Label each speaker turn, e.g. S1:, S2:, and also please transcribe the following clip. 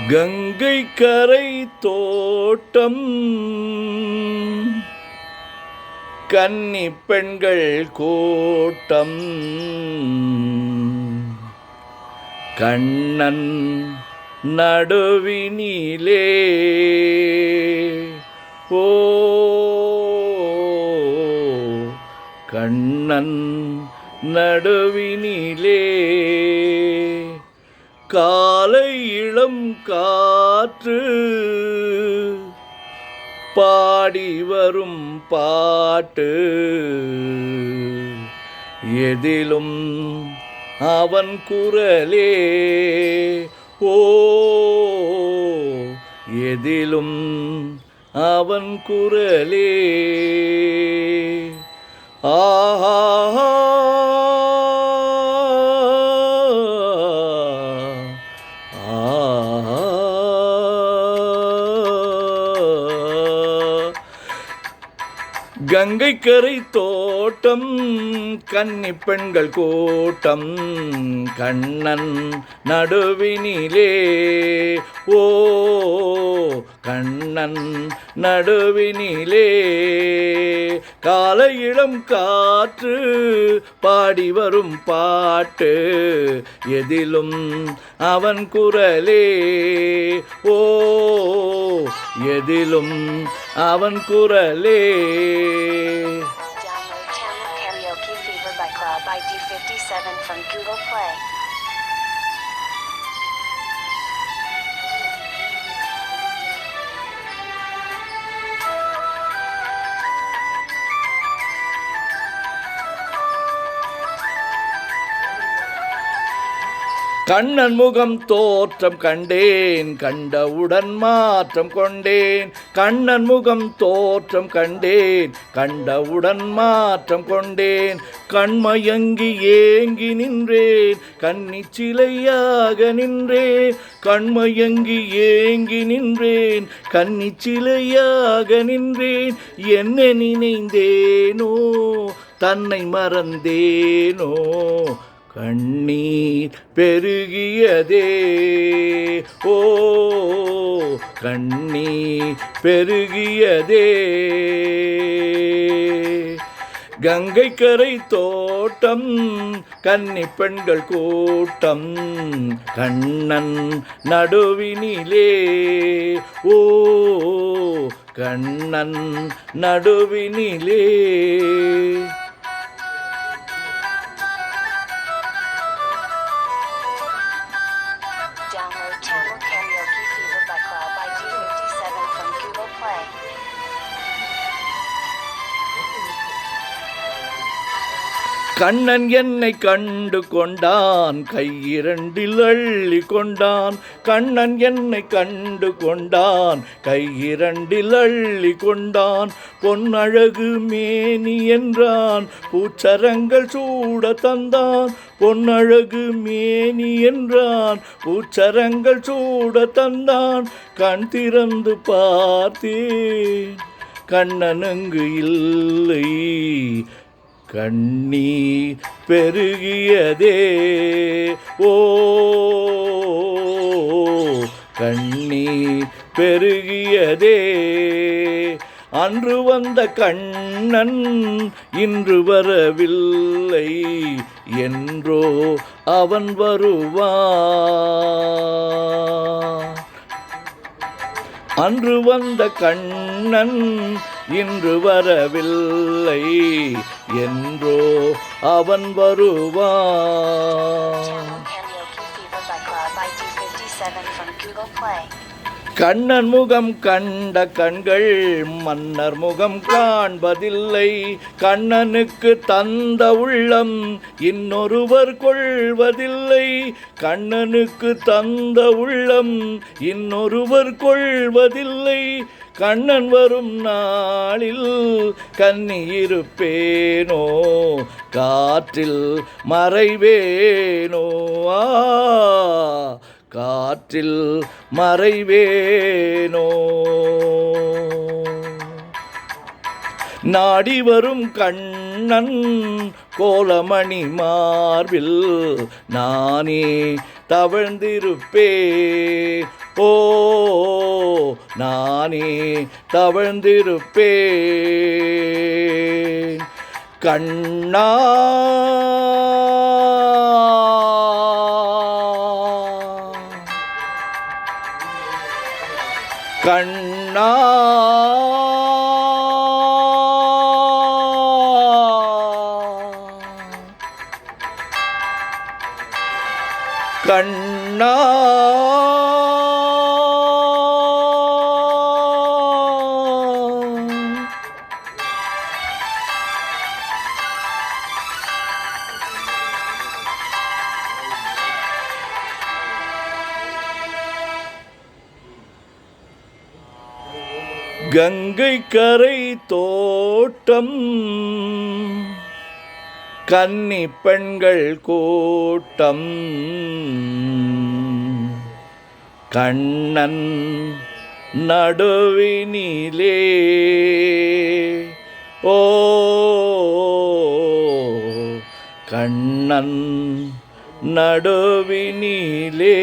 S1: கங்கை கரை தோட்டம் கன்னி பெண்கள் கூட்டம் கண்ணன் நடுவினிலே ஓ கண்ணன் நடுவினிலே காலை இளம் காற்று பாடி வரும் பாட்டு எதிலும் அவன் குரலே ஓ எதிலும் அவன் குரலே ஆஹா கங்கை கரை தோட்டம் கன்னி பெண்கள் கூட்டம் கண்ணன் நடுவினிலே ஓ கண்ணன் நடுவினிலே காலை இளம் காற்று பாடி வரும் பாட்டு எதிலும் அவன் குரலே ஓ எதிலும் அவன் குரலே.
S2: Download Tamil Karaoke Fever by Club ID57 from Google Play.
S1: Kannan முகம் தோற்றம் கண்டேன் கண்டவுடன் மாற்றம் கொண்டேன் கண்ணன் முகம் தோற்றம் கண்டேன் கண்டவுடன் மாற்றம் கொண்டேன் கண்மயங்கி ஏங்கி நின்றேன் கன்னிச் சிலையாக நின்றேன் கண்மயங்கி ஏங்கி நின்றேன் கன்னிச் சிலையாக நின்றேன் என்ன நினைந்தேனோ தன்னை மறந்தேனோ கண்ணீர் பெருகியதே ஓ கண்ணீர் பெருகியதே கங்கை கரை தோட்டம் கன்னி பெண்கள் கூட்டம் கண்ணன் நடுவினிலே ஓ Kannan நடுவினிலே.
S2: Download Tamil Karaoke Fever by Club ID57 from Google Play.
S1: Kannan என்னை கண்டு கொண்டான் கையிரண்டில் அள்ளி கொண்டான் கண்ணன் என்னை கண்டு கொண்டான் கையிரண்டில் அள்ளி கொண்டான் பொன்னழகு மேனி என்றான் பூச்சரங்கள் சூட தந்தான் பொன்னழகு மேனி என்றான் பூச்சரங்கள் சூட தந்தான் கண் திறந்து பார்த்தேன் கண்ணனுங்கு இல்லை கண்ணீர் பெருகியதே ஓ கண்ணீர் பெருகியதே அன்று வந்த கண்ணன் இன்று வரவில்லை என்றோ அவன் வருவான் அன்று வந்த கண்ணன் இன்று வரவில்லை என்றோ அவன் வருவான்.
S2: Karaoke Fever by Club ID57 from Google Play.
S1: Kannan முகம் கண்ட கண்கள் மன்னர் முகம் காண்பதில்லை கண்ணனுக்கு தந்த உள்ளம் இன்னொருவர் கொள்வதில்லை கண்ணனுக்கு தந்த உள்ளம் இன்னொருவர் கொள்வதில்லை கண்ணன் வரும் நாளில் கன்னி இருப்பேனோ காற்றில் மறைவேனோ காற்றில் மறைவேனோ நாடி வரும் கண்ணன் கோலமணி மார்பில் நானே தவழ்ந்திருப்பே ஓ நானே தவழ்ந்திருப்பேன் கண்ணா கண்ணா கண்ணா கங்கை கரை தோட்டம் கன்னி பெண்கள் கூட்டம் கண்ணன் நடுவினிலே ஓ கண்ணன் நடுவினிலே